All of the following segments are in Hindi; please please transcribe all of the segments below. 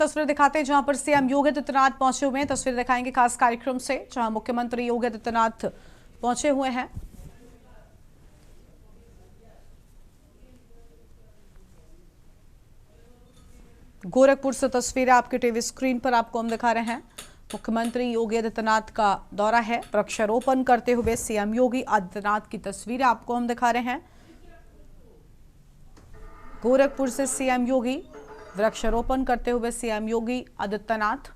तस्वीर दिखाते हैं जहां पर सीएम योगी आदित्यनाथ पहुंचे हुए हैं। तस्वीर दिखाएंगे खास कार्यक्रम से जहां मुख्यमंत्री योगी आदित्यनाथ पहुंचे हुए हैं। गोरखपुर से तस्वीरें आपके टीवी स्क्रीन पर आपको हम दिखा रहे हैं। मुख्यमंत्री योगी आदित्यनाथ का दौरा है। वृक्षारोपण करते हुए सीएम योगी आदित्यनाथ की तस्वीरें आपको हम दिखा रहे हैं। गोरखपुर से सीएम योगी, वृक्षारोपण करते हुए सीएम योगी आदित्यनाथ।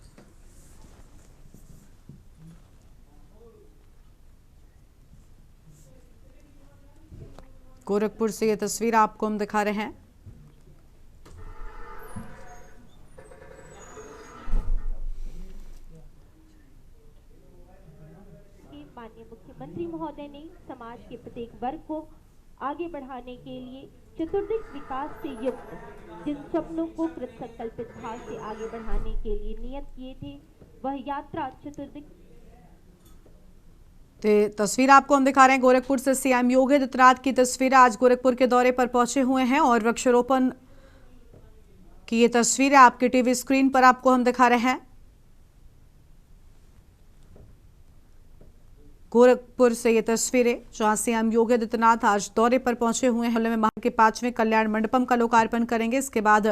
गोरखपुर से ये तस्वीर आपको हम दिखा रहे हैं। माननीय मुख्यमंत्री महोदय ने समाज के प्रत्येक वर्ग को आगे बढ़ाने के लिए चतुर्दिक विकास से युक्त जिन सपनों को कृतसंकल्पित भाव से आगे बढ़ाने के लिए नियत किए थे, वह यात्रा चतुर्दिक। तस्वीर आपको हम दिखा रहे हैं गोरखपुर से सीएम योगी आदित्यनाथ की तस्वीर। आज गोरखपुर के दौरे पर पहुंचे हुए हैं और वृक्षारोपण की ये तस्वीरें आपके टीवी स्क्रीन पर आपको हम दिखा रहे हैं। गोरखपुर से ये तस्वीरें जहां सीएम योगी आदित्यनाथ आज दौरे पर पहुंचे हुए हैं। में महाराष्ट्र के 5वें कल्याण मंडपम का लोकार्पण करेंगे। इसके बाद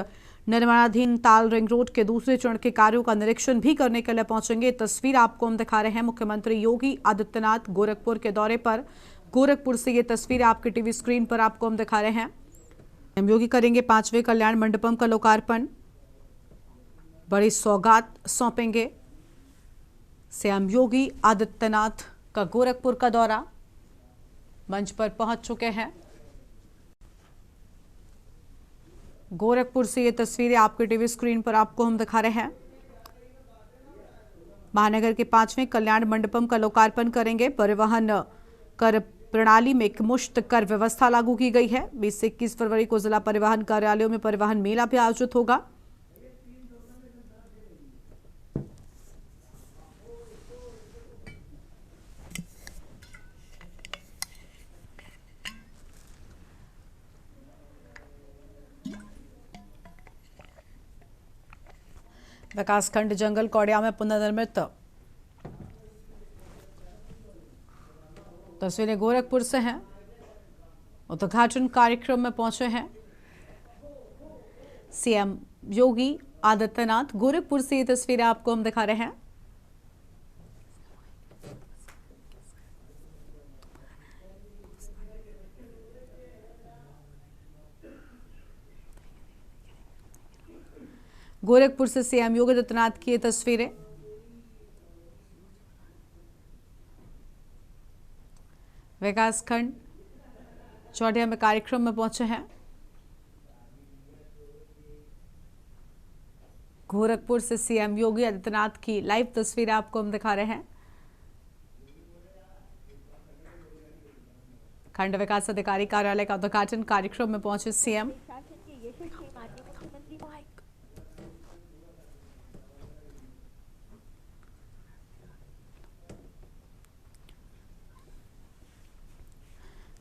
निर्माणाधीन ताल रिंग रोड के दूसरे चरण के कार्यों का निरीक्षण भी करने के लिए पहुंचेंगे। तस्वीर आपको हम दिखा रहे हैं मुख्यमंत्री योगी आदित्यनाथ गोरखपुर के दौरे पर। गोरखपुर से ये तस्वीर आपके टीवी स्क्रीन पर आपको हम दिखा रहे हैं। सीएम योगी करेंगे 5वें कल्याण मंडपम का लोकार्पण, बड़ी सौगात सौंपेंगे। सीएम योगी आदित्यनाथ का गोरखपुर का दौरा मंच पर पहुंच चुके हैं। गोरखपुर से ये तस्वीरें आपके टीवी स्क्रीन पर आपको हम दिखा रहे हैं। महानगर के 5वें कल्याण मंडपम का लोकार्पण करेंगे। परिवहन कर प्रणाली में एक मुश्त कर व्यवस्था लागू की गई है। 20 से 21 फरवरी को जिला परिवहन कार्यालयों में परिवहन मेला भी आयोजित होगा। विकासखंड जंगल कौड़िया में पुनर्निर्मित तस्वीरें गोरखपुर से हैं। उद्घाटन कार्यक्रम में पहुंचे हैं सीएम योगी आदित्यनाथ। गोरखपुर से ये तस्वीरें आपको हम दिखा रहे हैं। गोरखपुर से सीएम योगी आदित्यनाथ की ये तस्वीरें। विकासखंड चौटिया में कार्यक्रम में पहुंचे हैं। गोरखपुर से सीएम योगी आदित्यनाथ की लाइव तस्वीरें आपको हम दिखा रहे हैं। खंड विकास अधिकारी कार्यालय का उद्घाटन कार्यक्रम में पहुंचे सीएम।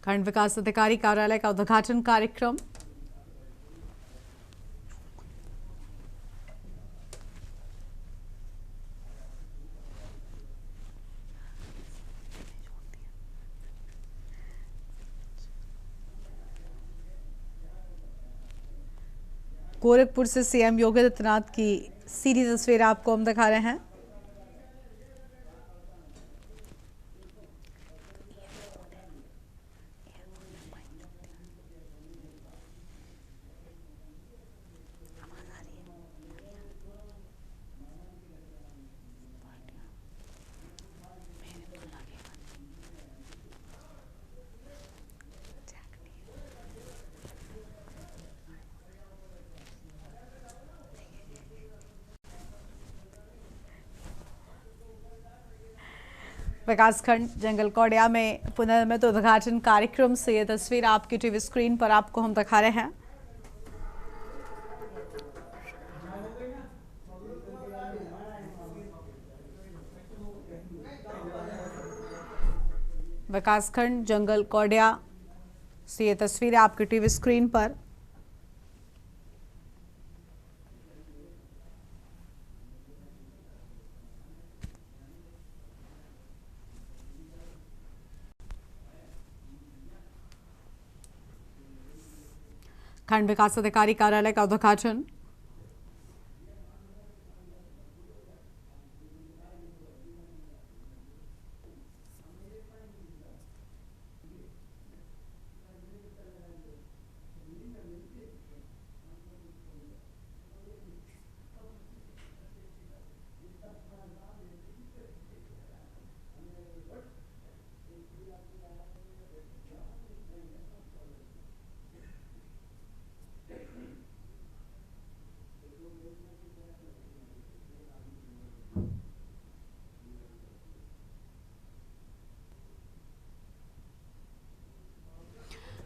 खंड विकास अधिकारी कार्यालय का उद्घाटन कार्यक्रम। गोरखपुर से सीएम योगी आदित्यनाथ की सीधी तस्वीर आपको हम दिखा रहे हैं। विकासखंड जंगल कौड़िया में पुनर्निर्मित उद्घाटन कार्यक्रम से ये तस्वीर आपकी टीवी स्क्रीन पर आपको हम दिखा रहे हैं। विकासखंड जंगल कौड़िया से ये तस्वीरें आपकी टीवी स्क्रीन पर। खंड विकास अधिकारी कार्यालय का उद्घाटन।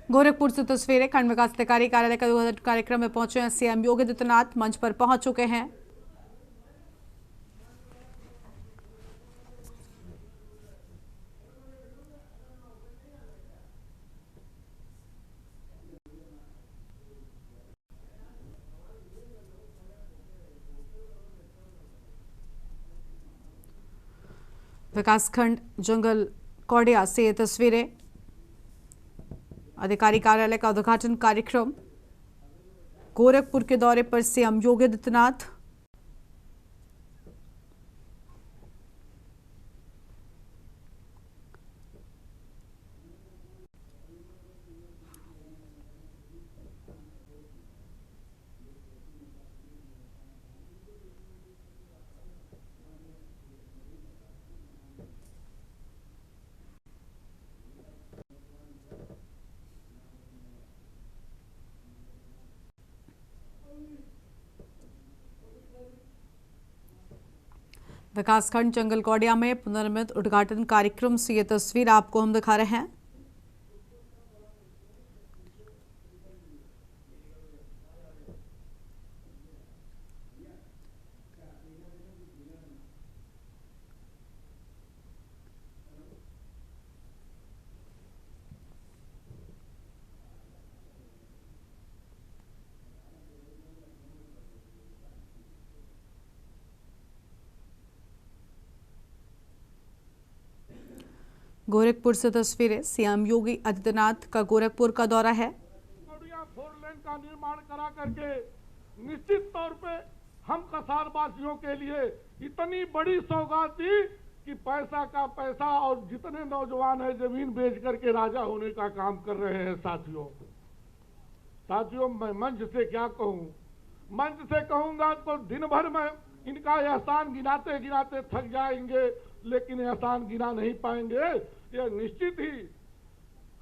गोरखपुर से तस्वीरें। खंड विकास अधिकारी कार्यालय का उद्घाटन कार्यक्रम में पहुंचे हैं सीएम योगी आदित्यनाथ, मंच पर पहुंच चुके हैं। विकासखंड जंगल कौडिया से ये तस्वीरें। अधिकारी कार्यालय का उद्घाटन कार्यक्रम। गोरखपुर के दौरे पर सीएम योगी आदित्यनाथ। विकासखंड जंगल कौडिया में पुनर्निर्मित उद्घाटन कार्यक्रम से ये तस्वीर आपको हम दिखा रहे हैं। गोरखपुर से तस्वीरें। सीएम योगी आदित्यनाथ का गोरखपुर का दौरा है। फोर लेन का निर्माण करा करके निश्चित तौर पे हम कसार वासियों के लिए इतनी बड़ी सौगात दी कि पैसा का पैसा, और जितने नौजवान है जमीन बेच करके राजा होने का काम कर रहे हैं। साथियों मैं मंच से क्या कहूं, मंच से कहूंगा तो दिन भर में इनका एहसान गिनाते गिनाते थक जाएंगे, लेकिन एहसान गिना नहीं पाएंगे। ये निश्चित ही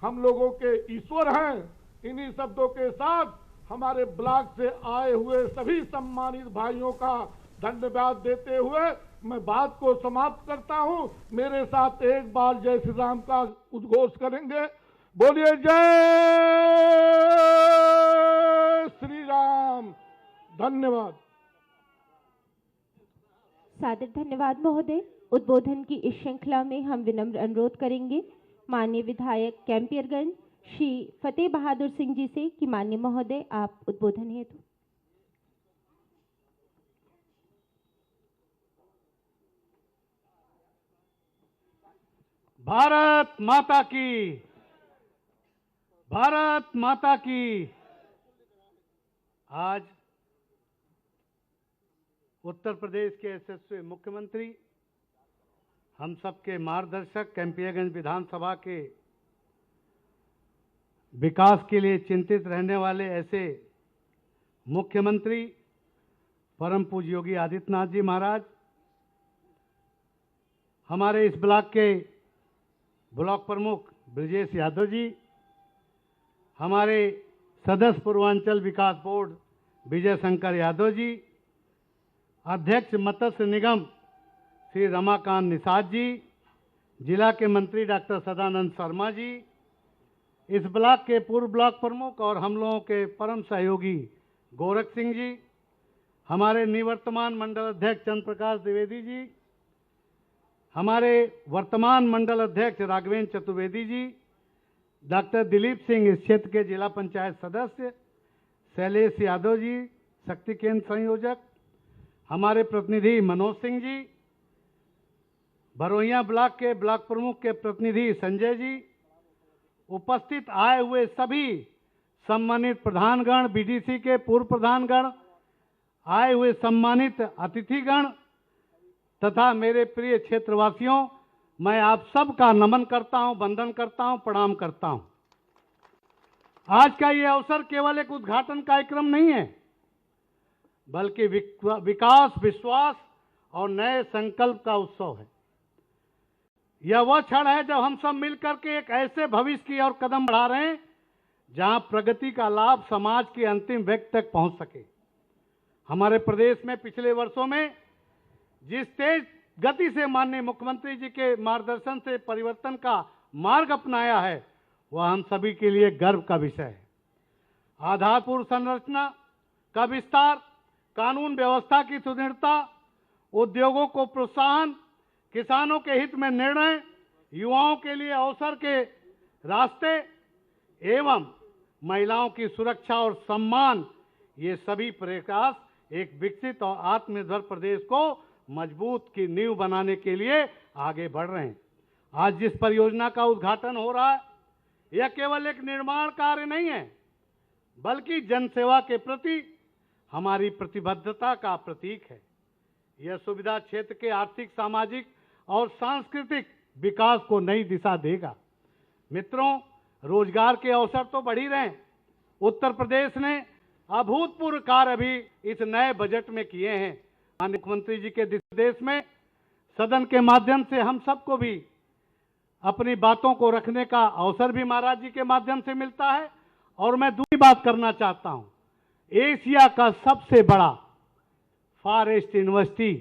हम लोगों के ईश्वर हैं। इन्हीं शब्दों के साथ हमारे ब्लॉक से आए हुए सभी सम्मानित भाइयों का धन्यवाद देते हुए मैं बात को समाप्त करता हूं। मेरे साथ एक बार जय श्री राम का उद्घोष करेंगे। बोलिए जय श्री राम। धन्यवाद। सादर धन्यवाद महोदय। उद्बोधन की इस श्रृंखला में हम विनम्र अनुरोध करेंगे माननीय विधायक कैंपियरगंज श्री फतेह बहादुर सिंह जी से कि माननीय महोदय आप उद्बोधन हेतु। भारत माता की, भारत माता की। आज उत्तर प्रदेश के यशस्वी मुख्यमंत्री, हम सबके मार्गदर्शक, कैंपियरगंज विधानसभा के विकास के लिए चिंतित रहने वाले ऐसे मुख्यमंत्री परम पूज्य योगी आदित्यनाथ जी महाराज, हमारे इस ब्लॉक के ब्लॉक प्रमुख ब्रजेश यादव जी, हमारे सदस्य पूर्वांचल विकास बोर्ड विजय शंकर यादव जी, अध्यक्ष मत्स्य निगम श्री रमाकांत निषाद जी, जिला के मंत्री डॉक्टर सदानंद शर्मा जी, इस ब्लॉक के पूर्व ब्लॉक प्रमुख और हम लोगों के परम सहयोगी गोरख सिंह जी, हमारे निवर्तमान मंडल अध्यक्ष चंद्र प्रकाश द्विवेदी जी, हमारे वर्तमान मंडल अध्यक्ष राघवेंद्र चतुर्वेदी जी, डॉक्टर दिलीप सिंह इस क्षेत्र के जिला पंचायत सदस्य, शैलेश यादव जी शक्ति केंद्र संयोजक, हमारे प्रतिनिधि मनोज सिंह जी, भरोइया ब्लॉक के ब्लॉक प्रमुख के प्रतिनिधि संजय जी, उपस्थित आए हुए सभी सम्मानित प्रधानगण, बीडीसी के पूर्व प्रधानगण, आए हुए सम्मानित अतिथिगण तथा मेरे प्रिय क्षेत्रवासियों, मैं आप सबका नमन करता हूं, वंदन करता हूं, प्रणाम करता हूं। आज का ये अवसर केवल एक उद्घाटन कार्यक्रम नहीं है, बल्कि विकास, विश्वास और नए संकल्प का उत्सव है। यह वह क्षण है जब हम सब मिलकर के एक ऐसे भविष्य की ओर कदम बढ़ा रहे हैं जहां प्रगति का लाभ समाज के अंतिम व्यक्ति तक पहुंच सके। हमारे प्रदेश में पिछले वर्षों में जिस तेज गति से माननीय मुख्यमंत्री जी के मार्गदर्शन से परिवर्तन का मार्ग अपनाया है, वह हम सभी के लिए गर्व का विषय है। आधारभूत संरचना का विस्तार, कानून व्यवस्था की सुदृढ़ता, उद्योगों को प्रोत्साहन, किसानों के हित में निर्णय, युवाओं के लिए अवसर के रास्ते एवं महिलाओं की सुरक्षा और सम्मान, ये सभी प्रयास एक विकसित और आत्मनिर्भर प्रदेश को मजबूत की नींव बनाने के लिए आगे बढ़ रहे हैं। आज जिस परियोजना का उद्घाटन हो रहा है, यह केवल एक निर्माण कार्य नहीं है, बल्कि जनसेवा के प्रति हमारी प्रतिबद्धता का प्रतीक है। यह सुविधा क्षेत्र के आर्थिक, सामाजिक और सांस्कृतिक विकास को नई दिशा देगा। मित्रों, रोजगार के अवसर तो बढ़ ही रहे हैं। उत्तर प्रदेश ने अभूतपूर्व कार्य भी इस नए बजट में किए हैं। माननीय मुख्यमंत्री जी के निर्देश में सदन के माध्यम से हम सबको भी अपनी बातों को रखने का अवसर भी महाराज जी के माध्यम से मिलता है। और मैं दूसरी बात करना चाहता हूं, एशिया का सबसे बड़ा फॉरेस्ट यूनिवर्सिटी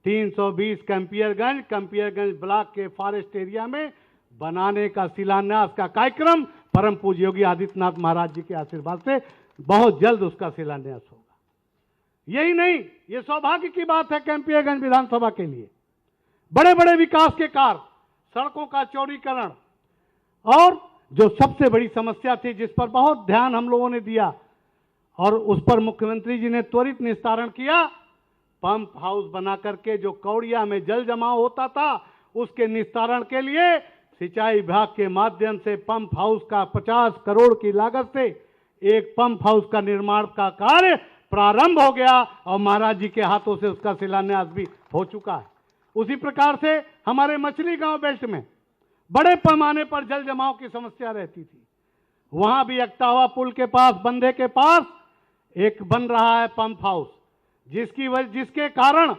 320 कंपियरगंज ब्लॉक के फॉरेस्ट एरिया में बनाने का शिलान्यास का कार्यक्रम परम पूज्य योगी आदित्यनाथ महाराज जी के आशीर्वाद से बहुत जल्द उसका शिलान्यास होगा। यही नहीं, ये सौभाग्य की बात है कंपियरगंज विधानसभा के लिए। बड़े बड़े विकास के कार्य, सड़कों का चौड़ीकरण और जो सबसे बड़ी समस्या थी जिस पर बहुत ध्यान हम लोगों ने दिया और उस पर मुख्यमंत्री जी ने त्वरित निस्तारण किया, पंप हाउस बना करके जो कौड़िया में जल जमाव होता था उसके निस्तारण के लिए सिंचाई विभाग के माध्यम से पंप हाउस का 50 करोड़ की लागत से एक पंप हाउस का निर्माण का कार्य प्रारंभ हो गया और महाराज जी के हाथों से उसका शिलान्यास भी हो चुका है। उसी प्रकार से हमारे मछली गांव बेल्ट में बड़े पैमाने पर जल जमाव की समस्या रहती थी। वहां भी अक्तावा पुल के पास, बंधे के पास एक बन रहा है पंप हाउस, जिसके कारण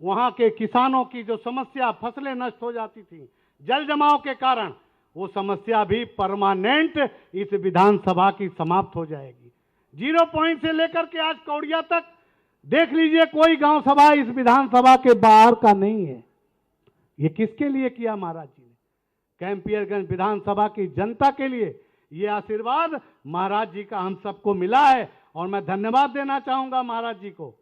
वहां के किसानों की जो समस्या, फसलें नष्ट हो जाती थी जल जमाव के कारण, वो समस्या भी परमानेंट इस विधानसभा की समाप्त हो जाएगी। 0 पॉइंट से लेकर के आज कौड़िया तक देख लीजिए, कोई गांव सभा इस विधानसभा के बाहर का नहीं है। ये किसके लिए किया महाराज जी ने? कैंपियरगंज विधानसभा की जनता के लिए ये आशीर्वाद महाराज जी का हम सबको मिला है और मैं धन्यवाद देना चाहूंगा महाराज जी को।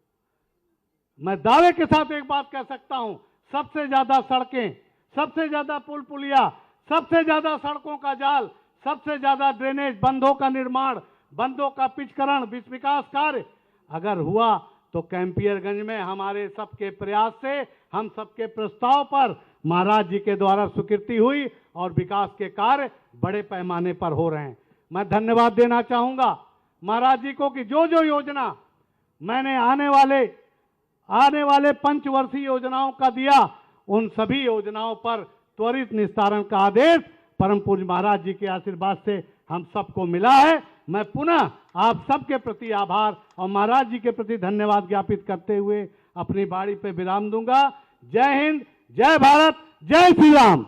मैं दावे के साथ एक बात कह सकता हूं, सबसे ज्यादा सड़कें, सबसे ज्यादा पुल पुलिया, सबसे ज्यादा सड़कों का जाल, सबसे ज्यादा ड्रेनेज, बंधों का निर्माण, बंधों का पिचकरण, विकास कार्य अगर हुआ तो कैंपियरगंज में हमारे सबके प्रयास से, हम सबके प्रस्ताव पर महाराज जी के द्वारा स्वीकृति हुई और विकास के कार्य बड़े पैमाने पर हो रहे हैं। मैं धन्यवाद देना चाहूंगा महाराज जी को कि जो जो योजना मैंने आने वाले पंचवर्षीय योजनाओं का दिया, उन सभी योजनाओं पर त्वरित निस्तारण का आदेश परम पूज्य महाराज जी के आशीर्वाद से हम सबको मिला है। मैं पुनः आप सबके प्रति आभार और महाराज जी के प्रति धन्यवाद ज्ञापित करते हुए अपनी बाड़ी पे विराम दूंगा। जय हिंद, जय भारत, जय श्री राम।